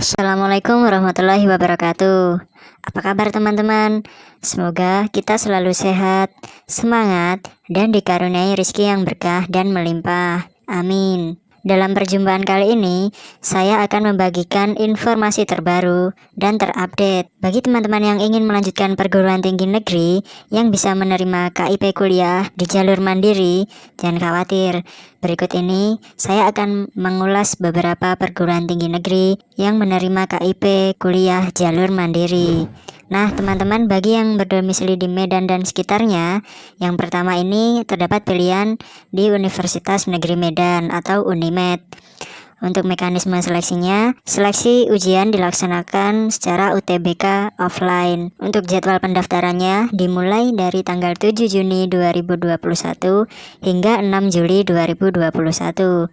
Assalamualaikum warahmatullahi wabarakatuh. Apa kabar teman-teman? Semoga kita selalu sehat, semangat, dan dikaruniai rezeki yang berkah dan melimpah. Amin. Dalam perjumpaan kali ini, saya akan membagikan informasi terbaru dan terupdate bagi teman-teman yang ingin melanjutkan perguruan tinggi negeri yang bisa menerima KIP kuliah di jalur mandiri. Jangan khawatir, berikut ini saya akan mengulas beberapa perguruan tinggi negeri yang menerima KIP kuliah jalur mandiri. Nah teman-teman, bagi yang berdomisili di Medan dan sekitarnya, yang pertama ini terdapat pilihan di Universitas Negeri Medan atau Unimed. Untuk mekanisme seleksinya, seleksi ujian dilaksanakan secara UTBK offline. Untuk jadwal pendaftarannya dimulai dari tanggal 7 Juni 2021 hingga 6 Juli 2021.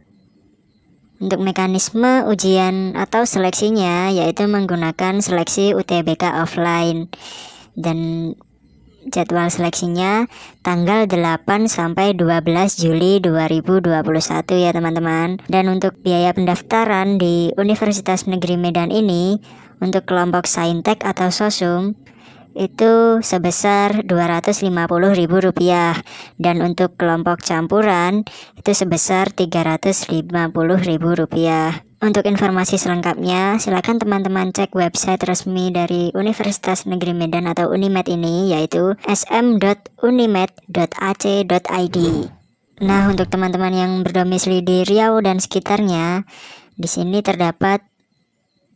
Untuk mekanisme ujian atau seleksinya yaitu menggunakan seleksi UTBK offline, dan jadwal seleksinya tanggal 8 sampai 12 Juli 2021 ya teman-teman. Dan untuk biaya pendaftaran di Universitas Negeri Medan ini untuk kelompok Saintek atau Sosum itu sebesar Rp250.000, dan untuk kelompok campuran itu sebesar Rp350.000. Untuk informasi selengkapnya, silakan teman-teman cek website resmi dari Universitas Negeri Medan atau Unimed ini, yaitu sm.unimed.ac.id. Nah, untuk teman-teman yang berdomisili di Riau dan sekitarnya, di sini terdapat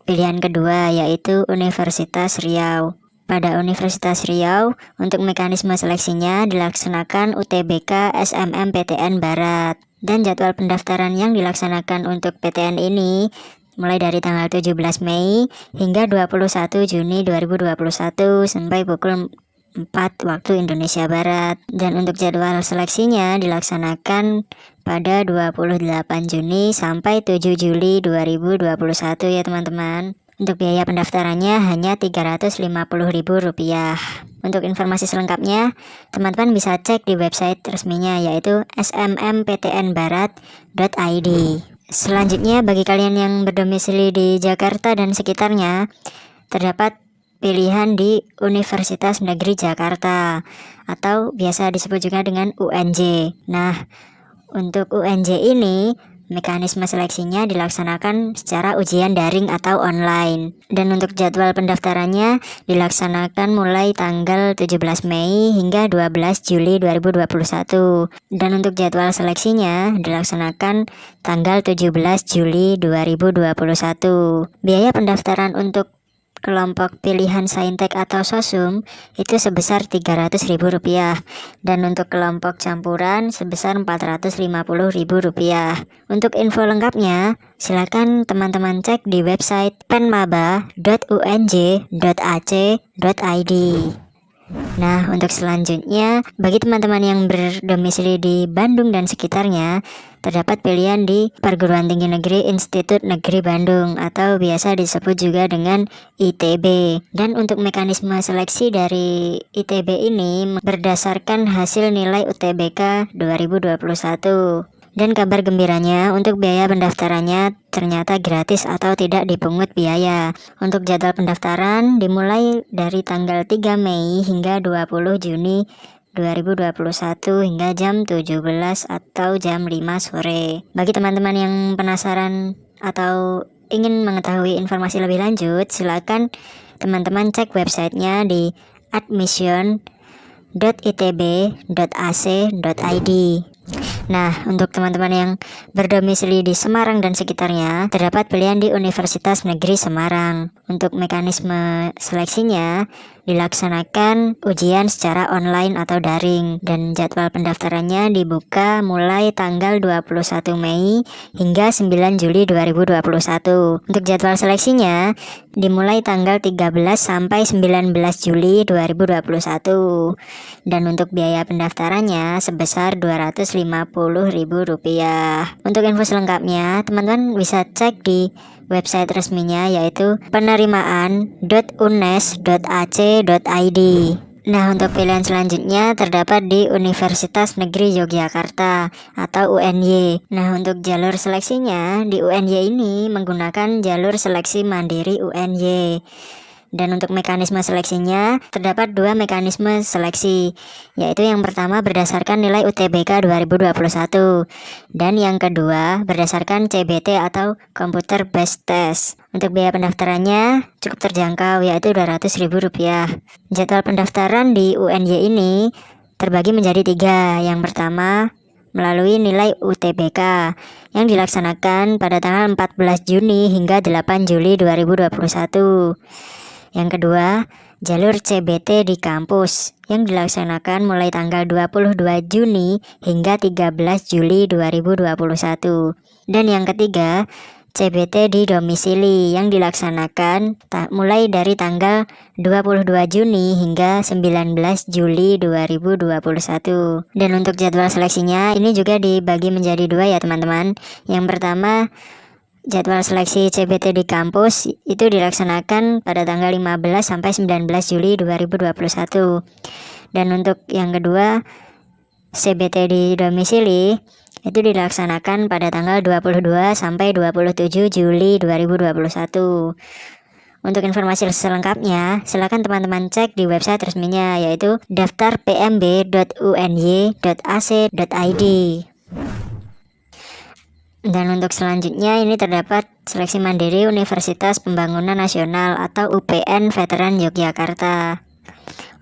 pilihan kedua, yaitu Universitas Riau. Pada Universitas Riau, untuk mekanisme seleksinya dilaksanakan UTBK SMMPTN Barat. Dan jadwal pendaftaran yang dilaksanakan untuk PTN ini mulai dari tanggal 17 Mei hingga 21 Juni 2021 sampai pukul 4 waktu Indonesia Barat. Dan untuk jadwal seleksinya dilaksanakan pada 28 Juni sampai 7 Juli 2021 ya teman-teman. Untuk biaya pendaftarannya hanya Rp350.000. Untuk informasi selengkapnya, teman-teman bisa cek di website resminya, yaitu smmPTNbarat.id. Selanjutnya, bagi kalian yang berdomisili di Jakarta dan sekitarnya, terdapat pilihan di Universitas Negeri Jakarta atau biasa disebut juga dengan UNJ. Nah, untuk UNJ ini mekanisme seleksinya dilaksanakan secara ujian daring atau online. Dan untuk jadwal pendaftarannya dilaksanakan mulai tanggal 17 Mei hingga 12 Juli 2021. Dan untuk jadwal seleksinya dilaksanakan tanggal 17 Juli 2021. Biaya pendaftaran untuk kelompok pilihan Saintek atau Sosum itu sebesar Rp300.000, dan untuk kelompok campuran sebesar Rp450.000. Untuk info lengkapnya, silakan teman-teman cek di website penmaba.unj.ac.id. Nah, untuk selanjutnya, bagi teman-teman yang berdomisili di Bandung dan sekitarnya, terdapat pilihan di Perguruan Tinggi Negeri Institut Negeri Bandung atau biasa disebut juga dengan ITB. Dan untuk mekanisme seleksi dari ITB ini berdasarkan hasil nilai UTBK 2021. Dan kabar gembiranya, untuk biaya pendaftarannya ternyata gratis atau tidak dipungut biaya. Untuk jadwal pendaftaran dimulai dari tanggal 3 Mei hingga 20 Juni 2021 hingga jam 17 atau jam 5 sore. Bagi teman-teman yang penasaran atau ingin mengetahui informasi lebih lanjut, silakan teman-teman cek websitenya di admission.itb.ac.id. Nah, untuk teman-teman yang berdomisili di Semarang dan sekitarnya, terdapat pilihan di Universitas Negeri Semarang. Untuk mekanisme seleksinya dilaksanakan ujian secara online atau daring, dan jadwal pendaftarannya dibuka mulai tanggal 21 Mei hingga 9 Juli 2021. Untuk jadwal seleksinya dimulai tanggal 13 sampai 19 Juli 2021. Dan untuk biaya pendaftarannya sebesar Rp250.000. Untuk info selengkapnya, teman-teman bisa cek di website resminya, yaitu penerimaan.unes.ac.id. Nah, untuk pilihan selanjutnya terdapat di Universitas Negeri Yogyakarta atau UNY. Nah, untuk jalur seleksinya di UNY ini menggunakan jalur seleksi mandiri UNY. Dan untuk mekanisme seleksinya terdapat dua mekanisme seleksi, yaitu yang pertama berdasarkan nilai UTBK 2021 dan yang kedua berdasarkan CBT atau Computer Based Test. Untuk biaya pendaftarannya cukup terjangkau, yaitu Rp200.000. Jadwal pendaftaran di UNY ini terbagi menjadi 3. Yang pertama melalui nilai UTBK yang dilaksanakan pada tanggal 14 Juni hingga 8 Juli 2021. Yang kedua, jalur CBT di kampus yang dilaksanakan mulai tanggal 22 Juni hingga 13 Juli 2021. Dan yang ketiga, CBT di domisili yang dilaksanakan mulai dari tanggal 22 Juni hingga 19 Juli 2021. Dan untuk jadwal seleksinya ini juga dibagi menjadi 2 ya teman-teman. Yang pertama, jadwal seleksi CBT di kampus itu dilaksanakan pada tanggal 15 sampai 19 Juli 2021. Dan untuk yang kedua, CBT di domisili itu dilaksanakan pada tanggal 22 sampai 27 Juli 2021. Untuk informasi selengkapnya, silakan teman-teman cek di website resminya, yaitu daftarpmb.uny.ac.id. Dan untuk selanjutnya ini terdapat seleksi mandiri Universitas Pembangunan Nasional atau UPN Veteran Yogyakarta.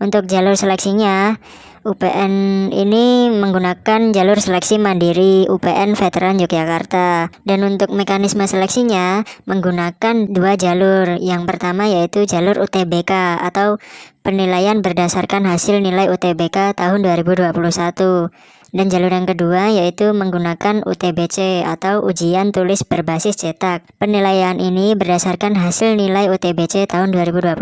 Untuk jalur seleksinya, UPN ini menggunakan jalur seleksi mandiri UPN Veteran Yogyakarta. Dan untuk mekanisme seleksinya menggunakan 2 jalur. Yang pertama yaitu jalur UTBK atau penilaian berdasarkan hasil nilai UTBK tahun 2021. Dan jalur yang kedua yaitu menggunakan UTBC atau ujian tulis berbasis cetak. Penilaian ini berdasarkan hasil nilai UTBC tahun 2021.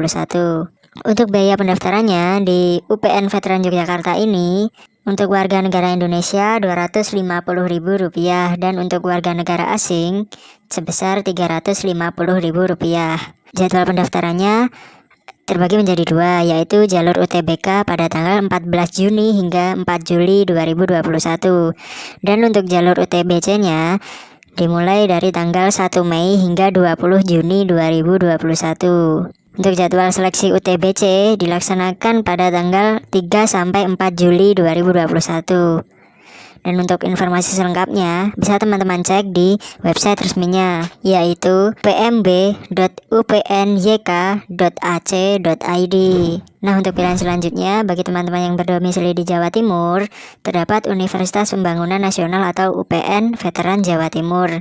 Untuk biaya pendaftarannya di UPN Veteran Yogyakarta ini untuk warga negara Indonesia Rp250.000 dan untuk warga negara asing sebesar Rp350.000. Jadwal pendaftarannya terbagi menjadi 2, yaitu jalur UTBK pada tanggal 14 Juni hingga 4 Juli 2021. Dan untuk jalur UTBC-nya dimulai dari tanggal 1 Mei hingga 20 Juni 2021. Untuk jadwal seleksi UTBC dilaksanakan pada tanggal 3 sampai 4 Juli 2021. Dan untuk informasi selengkapnya bisa teman-teman cek di website resminya, yaitu pmb.upnyk.ac.id. Nah, untuk pilihan selanjutnya bagi teman-teman yang berdomisili di Jawa Timur terdapat Universitas Pembangunan Nasional atau UPN Veteran Jawa Timur.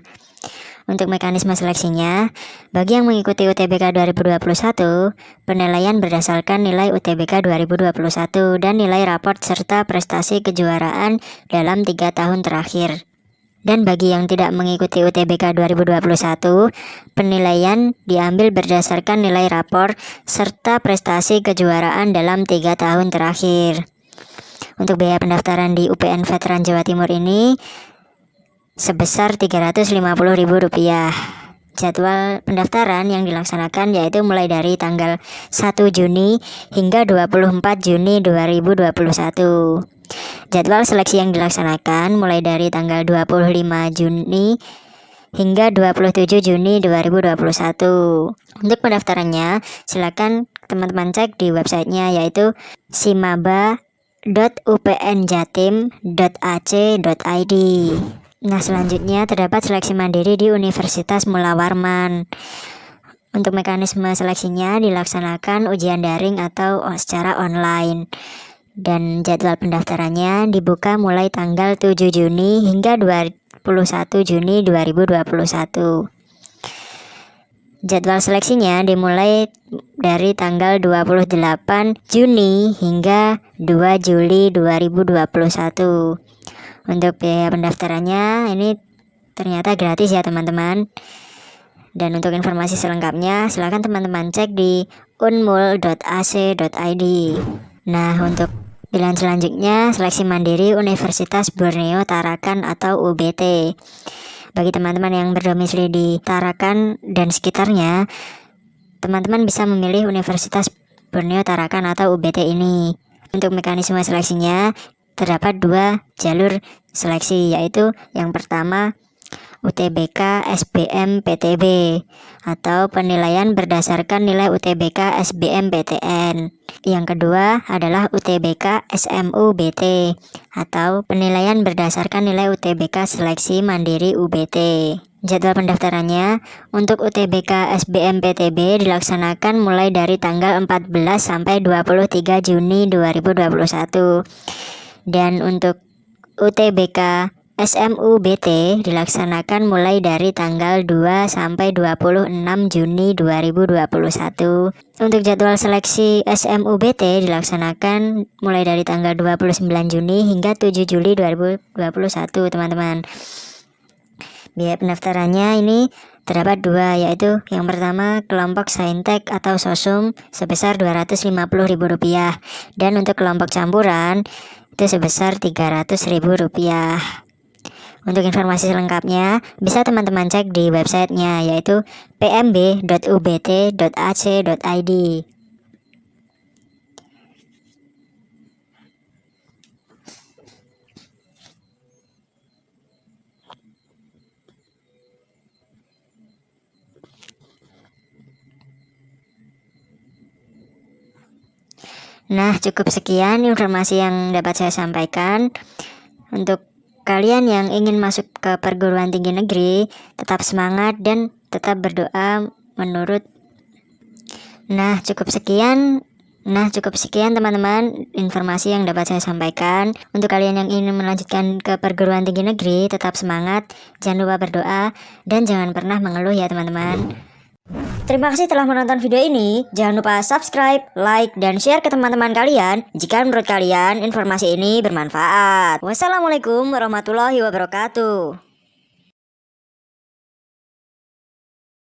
Untuk mekanisme seleksinya, bagi yang mengikuti UTBK 2021, penilaian berdasarkan nilai UTBK 2021 dan nilai raport serta prestasi kejuaraan dalam 3 tahun terakhir. Dan bagi yang tidak mengikuti UTBK 2021, penilaian diambil berdasarkan nilai rapor serta prestasi kejuaraan dalam 3 tahun terakhir. Untuk biaya pendaftaran di UPN Veteran Jawa Timur ini sebesar Rp350.000. Jadwal pendaftaran yang dilaksanakan yaitu mulai dari tanggal 1 Juni hingga 24 Juni 2021. Jadwal seleksi yang dilaksanakan mulai dari tanggal 25 Juni hingga 27 Juni 2021. Untuk pendaftarannya, silakan teman-teman cek di websitenya, yaitu simaba.upnjatim.ac.id. Nah, selanjutnya terdapat seleksi mandiri di Universitas Mula Warman. Untuk mekanisme seleksinya dilaksanakan ujian daring atau secara online. Dan jadwal pendaftarannya dibuka mulai tanggal 7 Juni hingga 21 Juni 2021. Jadwal seleksinya dimulai dari tanggal 28 Juni hingga 2 Juli 2021. Untuk biaya pendaftarannya ini ternyata gratis ya teman-teman. Dan untuk informasi selengkapnya silakan teman-teman cek di unmul.ac.id. Nah, untuk pilihan selanjutnya seleksi mandiri Universitas Borneo Tarakan atau UBT. Bagi teman-teman yang berdomisili di Tarakan dan sekitarnya, teman-teman bisa memilih Universitas Borneo Tarakan atau UBT ini. Untuk mekanisme seleksinya terdapat 2 jalur seleksi, yaitu yang pertama UTBK SBMPTB atau penilaian berdasarkan nilai UTBK SBMPTN. Yang kedua adalah UTBK SMUBT atau penilaian berdasarkan nilai UTBK Seleksi Mandiri UBT. Jadwal pendaftarannya untuk UTBK SBMPTB dilaksanakan mulai dari tanggal 14 sampai 23 Juni 2021. Dan untuk UTBK SMUBT dilaksanakan mulai dari tanggal 2 sampai 26 Juni 2021. Untuk jadwal seleksi SMUBT dilaksanakan mulai dari tanggal 29 Juni hingga 7 Juli 2021, teman-teman. Biaya pendaftarannya ini terdapat 2, yaitu yang pertama kelompok Saintek atau Sosum sebesar Rp250.000 dan untuk kelompok campuran itu sebesar Rp300.000. Untuk informasi selengkapnya bisa teman-teman cek di websitenya, yaitu pmb.ubt.ac.id. Nah, cukup sekian informasi yang dapat saya sampaikan. Untuk kalian yang ingin masuk ke perguruan tinggi negeri, tetap semangat dan tetap berdoa menurut. Nah, cukup sekian teman-teman informasi yang dapat saya sampaikan. Untuk kalian yang ingin melanjutkan ke perguruan tinggi negeri, tetap semangat, jangan lupa berdoa, dan jangan pernah mengeluh ya teman-teman. Terima kasih telah menonton video ini. Jangan lupa subscribe, like, dan share ke teman-teman kalian jika menurut kalian informasi ini bermanfaat. Wassalamualaikum warahmatullahi wabarakatuh.